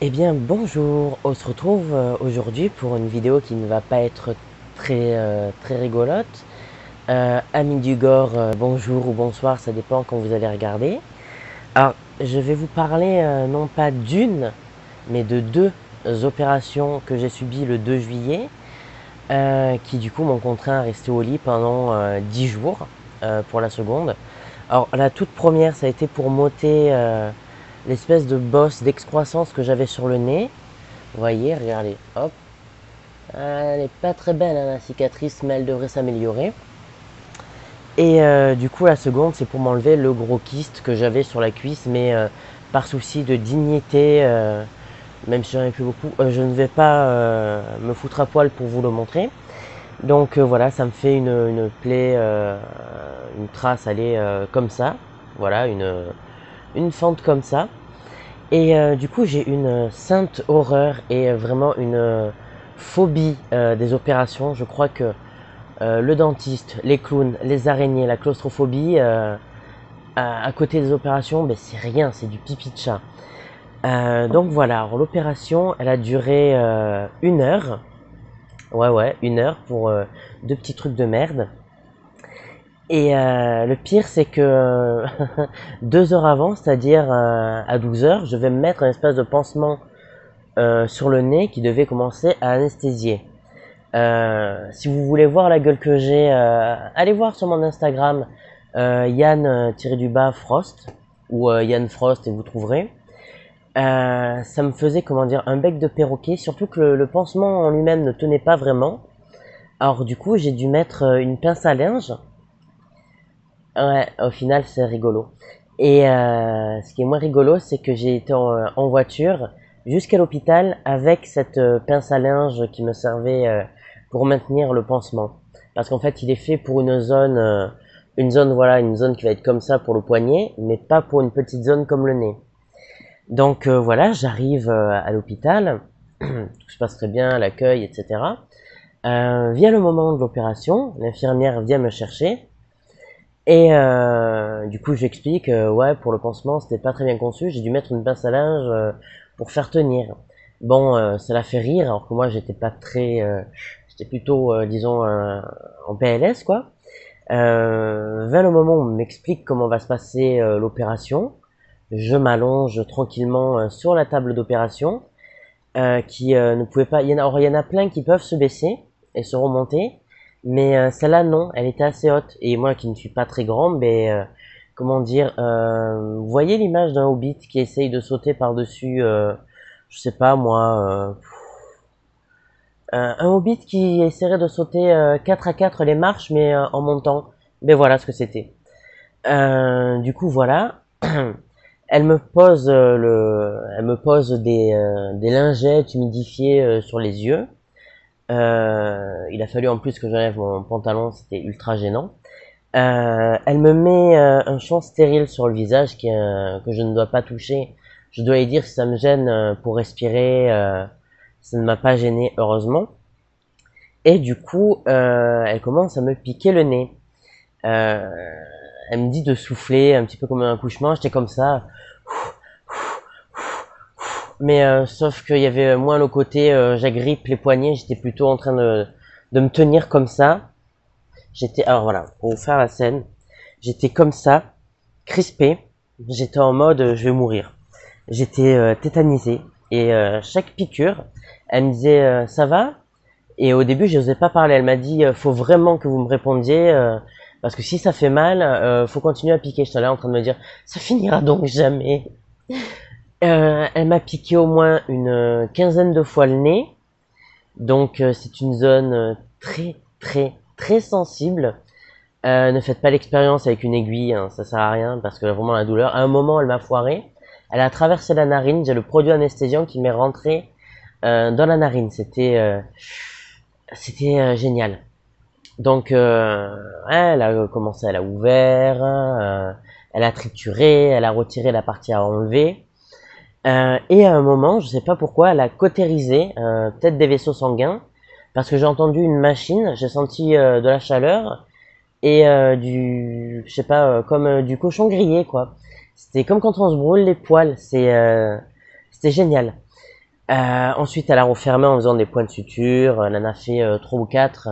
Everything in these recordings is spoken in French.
Eh bien bonjour, on se retrouve aujourd'hui pour une vidéo qui ne va pas être très rigolote. Amis du Gore, bonjour ou bonsoir, ça dépend quand vous allez regarder. Alors je vais vous parler non pas d'une, mais de deux opérations que j'ai subies le 2 juillet, qui du coup m'ont contraint à rester au lit pendant 10 jours pour la seconde. Alors la toute première, ça a été pour m'ôter l'espèce de bosse d'excroissance que j'avais sur le nez. Vous voyez, regardez, hop. Elle n'est pas très belle, hein, la cicatrice, mais elle devrait s'améliorer. Et du coup, la seconde, c'est pour m'enlever le gros kyste que j'avais sur la cuisse, mais par souci de dignité, même si j'en ai plus beaucoup, je ne vais pas me foutre à poil pour vous le montrer. Donc voilà, ça me fait une plaie, une trace, allez, comme ça. Voilà, une fente comme ça. Et du coup, j'ai une sainte horreur et vraiment une phobie des opérations. Je crois que le dentiste, les clowns, les araignées, la claustrophobie, à côté des opérations, ben, c'est rien, c'est du pipi de chat. Donc voilà, l'opération, elle a duré 1 heure. Ouais, 1 heure pour deux petits trucs de merde. Et le pire, c'est que 2 heures avant, c'est-à-dire à 12 heures, je vais me mettre un espèce de pansement sur le nez qui devait commencer à anesthésier. Si vous voulez voir la gueule que j'ai, allez voir sur mon Instagram Yann-Frost ou Yann Frost et vous trouverez. Ça me faisait comment dire un bec de perroquet, surtout que le pansement en lui-même ne tenait pas vraiment. Alors du coup j'ai dû mettre une pince à linge. Ouais, au final c'est rigolo. Et ce qui est moins rigolo, c'est que j'ai été en voiture jusqu'à l'hôpital avec cette pince à linge qui me servait pour maintenir le pansement. Parce qu'en fait, il est fait pour une zone voilà, une zone qui va être comme ça pour le poignet, mais pas pour une petite zone comme le nez. Donc voilà, j'arrive à l'hôpital, tout se passe très bien, l'accueil, etc. Vient le moment de l'opération, l'infirmière vient me chercher. Et du coup, j'explique, ouais, pour le pansement, c'était pas très bien conçu. J'ai dû mettre une pince à linge pour faire tenir. Bon, ça l'a fait rire, alors que moi, j'étais pas très, j'étais plutôt, disons, en PLS, quoi. Vers le moment où on m'explique comment va se passer l'opération, je m'allonge tranquillement sur la table d'opération, qui ne pouvait pas. Il y en a plein qui peuvent se baisser et se remonter. Mais celle-là, non, elle était assez haute. Et moi qui ne suis pas très grand, ben, comment dire, vous voyez l'image d'un hobbit qui essaye de sauter par-dessus, je sais pas moi, un hobbit qui essaierait de sauter 4 à 4 les marches, mais en montant. Ben voilà ce que c'était. Du coup, voilà. Elle me pose des lingettes humidifiées sur les yeux. Il a fallu en plus que j'enlève mon pantalon, c'était ultra gênant. Elle me met un champ stérile sur le visage que je ne dois pas toucher. Je dois lui dire si ça me gêne pour respirer. Ça ne m'a pas gêné, heureusement. Et du coup, elle commence à me piquer le nez. Euh, Elle me dit de souffler un petit peu comme un accouchement. J'étais comme ça. Mais sauf qu'il y avait moins le côté j'agrippe les poignets. J'étais plutôt en train de me tenir comme ça. Alors voilà, pour vous faire la scène, j'étais comme ça, crispé, j'étais en mode je vais mourir. J'étais tétanisé et chaque piqûre, elle me disait ça va? Et au début, je n'osais pas parler. Elle m'a dit faut vraiment que vous me répondiez parce que si ça fait mal, faut continuer à piquer. J'étais là en train de me dire ça finira donc jamais. Elle m'a piqué au moins une quinzaine de fois le nez, donc c'est une zone très sensible. Ne faites pas l'expérience avec une aiguille, hein, ça sert à rien parce que vraiment la douleur. À un moment, elle m'a foiré. Elle a traversé la narine. J'ai le produit anesthésiant qui m'est rentré dans la narine. C'était génial. Donc, elle a commencé, elle a ouvert, elle a trituré, elle a retiré la partie à enlever. Et à un moment, je sais pas pourquoi, elle a cautérisé peut-être des vaisseaux sanguins parce que j'ai entendu une machine, j'ai senti de la chaleur et je sais pas, comme du cochon grillé quoi. C'était comme quand on se brûle les poils, c'était génial. Ensuite, elle a refermé en faisant des points de suture. Elle en a fait 3 ou 4.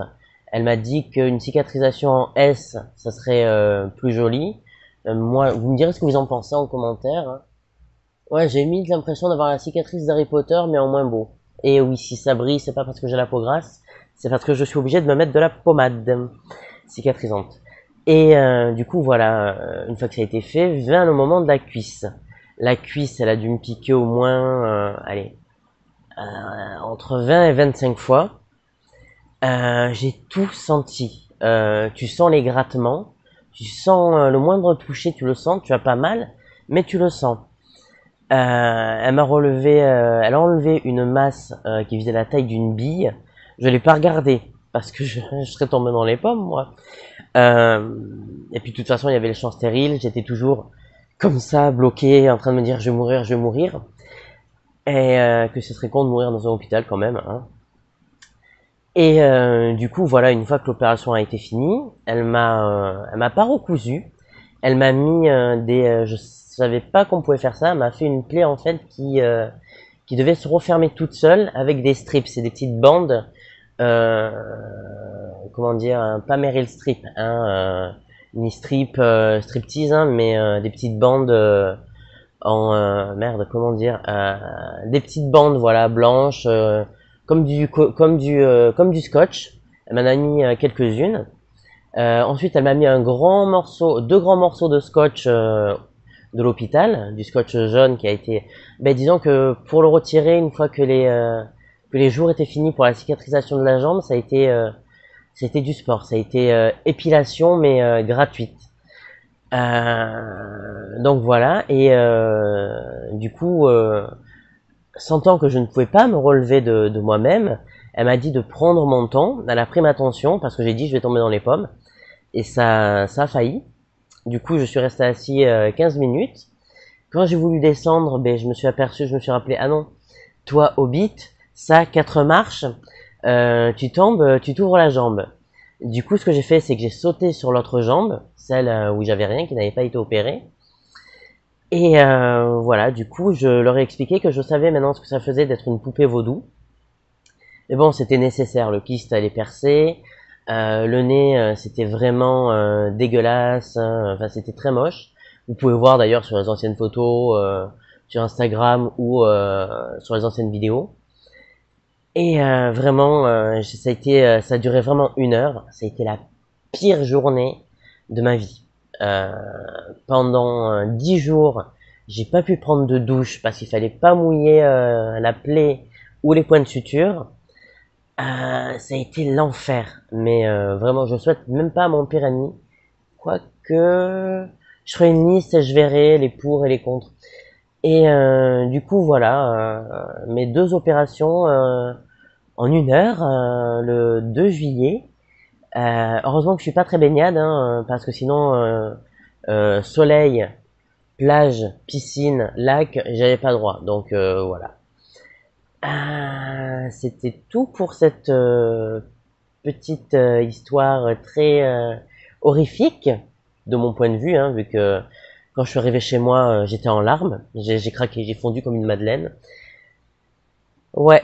Elle m'a dit qu'une cicatrisation en S, ça serait plus joli. Moi, vous me direz ce que vous en pensez en commentaire, hein. Ouais, j'ai limite l'impression d'avoir la cicatrice d'Harry Potter, mais en moins beau. Et oui, si ça brille, c'est pas parce que j'ai la peau grasse, c'est parce que je suis obligé de me mettre de la pommade cicatrisante. Et du coup, voilà, une fois que ça a été fait, vient le moment de la cuisse. La cuisse, elle a dû me piquer au moins, allez, entre 20 et 25 fois. J'ai tout senti. Tu sens les grattements, tu sens le moindre toucher, tu le sens, tu as pas mal, mais tu le sens. Elle m'a relevé, elle a enlevé une masse qui faisait la taille d'une bille. Je l'ai pas regardé parce que je serais tombé dans les pommes, moi. Et puis de toute façon, il y avait les champs stériles. J'étais toujours comme ça, bloqué, en train de me dire je vais mourir, je vais mourir. Et que ce serait con de mourir dans un hôpital quand même, hein. Et du coup, voilà, une fois que l'opération a été finie, elle m'a pas recousu. Elle m'a mis je savais pas qu'on pouvait faire ça. Elle m'a fait une plaie en fait qui devait se refermer toute seule avec des strips. C'est des petites bandes, euh, comment dire, pas Meryl Streep, hein, ni striptease, hein, mais des petites bandes merde, comment dire, des petites bandes, voilà, blanches, comme du scotch. Elle m'en a mis quelques-unes. Ensuite, elle m'a mis deux grands morceaux de scotch de l'hôpital, du scotch jaune qui a été, ben disons que pour le retirer une fois que les jours étaient finis pour la cicatrisation de la jambe, c'était du sport, ça a été épilation mais gratuite. Donc voilà, et du coup, sentant que je ne pouvais pas me relever de moi-même, elle m'a dit de prendre mon temps. Elle a pris ma tension parce que j'ai dit je vais tomber dans les pommes, et ça a failli. Du coup, je suis resté assis 15 minutes. Quand j'ai voulu descendre, ben, je me suis rappelé, ah non, toi, Hobbit, ça, 4 marches, tu tombes, tu t'ouvres la jambe. Du coup, ce que j'ai fait, c'est que j'ai sauté sur l'autre jambe, celle où j'avais rien, qui n'avait pas été opérée. Et voilà, du coup, je leur ai expliqué que je savais maintenant ce que ça faisait d'être une poupée vaudou. Mais bon, c'était nécessaire, le kyste allait percer, le nez, c'était vraiment dégueulasse, hein. Enfin, c'était très moche. Vous pouvez voir d'ailleurs sur les anciennes photos, sur Instagram ou sur les anciennes vidéos. Et vraiment, ça a duré vraiment 1 heure. Ça a été la pire journée de ma vie. Euh, Pendant 10 jours, j'ai pas pu prendre de douche parce qu'il fallait pas mouiller la plaie ou les points de suture. Ça a été l'enfer. Mais vraiment, je souhaite même pas à mon pire ennemi. Quoique, je ferai une liste et je verrai les pour et les contre. Et du coup, voilà, mes 2 opérations en 1 heure, le 2 juillet. Heureusement que je suis pas très baignade, hein, parce que sinon, soleil, plage, piscine, lac, j'avais pas droit. Donc voilà. C'était tout pour cette petite histoire très horrifique de mon point de vue, hein, vu que quand je suis arrivé chez moi, j'étais en larmes, j'ai craqué, j'ai fondu comme une madeleine. Ouais,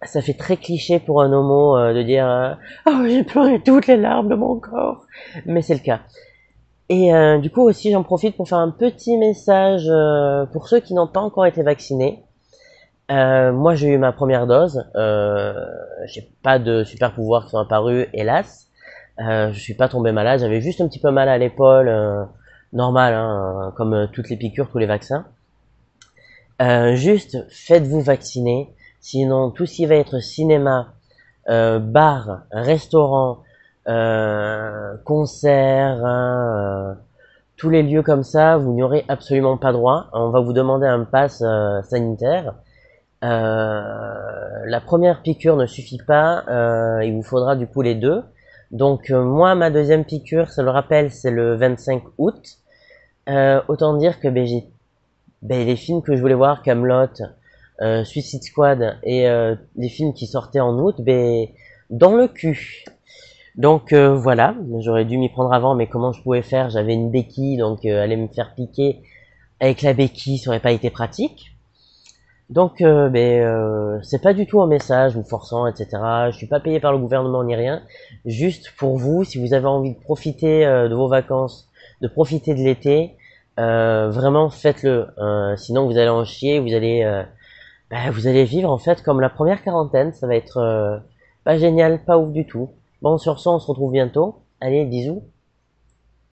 ça fait très cliché pour un homo de dire oh, j'ai pleuré toutes les larmes de mon corps, mais c'est le cas. Et du coup aussi j'en profite pour faire un petit message pour ceux qui n'ont pas encore été vaccinés. Moi j'ai eu ma première dose, j'ai pas de super pouvoirs qui sont apparus, hélas. Je suis pas tombé malade, j'avais juste un petit peu mal à l'épaule, normal, hein, comme toutes les piqûres, tous les vaccins. Juste faites-vous vacciner, sinon tout ce qui va être cinéma, bar, restaurant, concert, hein, tous les lieux comme ça, vous n'y aurez absolument pas droit. On va vous demander un pass sanitaire. La première piqûre ne suffit pas, il vous faudra du coup les 2. Donc moi, ma deuxième piqûre, ça le rappelle, c'est le 25 août. Autant dire que les films que je voulais voir, Camelot, Suicide Squad et les films qui sortaient en août, dans le cul. Donc voilà, j'aurais dû m'y prendre avant, mais comment je pouvais faire? J'avais une béquille, donc aller me faire piquer avec la béquille, ça aurait pas été pratique. Donc, c'est pas du tout un message vous forçant, etc. Je suis pas payé par le gouvernement ni rien. Juste pour vous, si vous avez envie de profiter de vos vacances, de profiter de l'été, vraiment faites-le. Sinon, vous allez en chier, vous allez vivre en fait comme la première quarantaine. Ça va être pas génial, pas ouf du tout. Bon, sur ce, on se retrouve bientôt. Allez, bisous.